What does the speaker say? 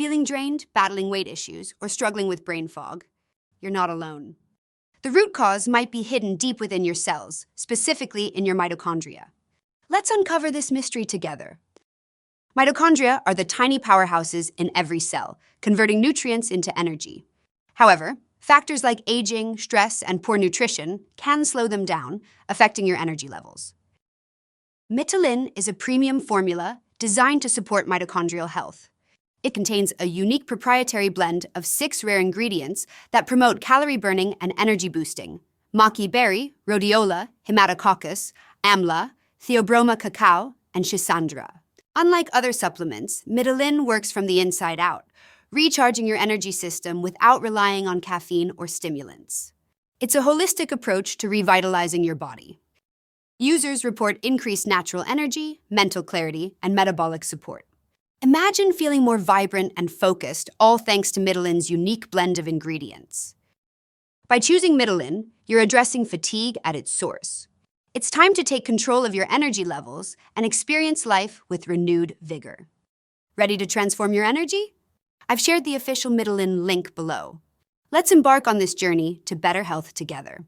Feeling drained, battling weight issues, or struggling with brain fog? You're not alone. The root cause might be hidden deep within your cells, specifically in your mitochondria. Let's uncover this mystery together. Mitochondria are the tiny powerhouses in every cell, converting nutrients into energy. However, factors like aging, stress, and poor nutrition can slow them down, affecting your energy levels. Mitolyn is a premium formula designed to support mitochondrial health. It contains a unique proprietary blend of 6 rare ingredients that promote calorie burning and energy boosting: maqui berry, rhodiola, hematococcus, amla, theobroma cacao, and schisandra. Unlike other supplements, Mitolyn works from the inside out, recharging your energy system without relying on caffeine or stimulants. It's a holistic approach to revitalizing your body. Users report increased natural energy, mental clarity, and metabolic support. Imagine feeling more vibrant and focused, all thanks to Mitolyn's unique blend of ingredients. By choosing Mitolyn, you're addressing fatigue at its source. It's time to take control of your energy levels and experience life with renewed vigor. Ready to transform your energy? I've shared the official Mitolyn link below. Let's embark on this journey to better health together.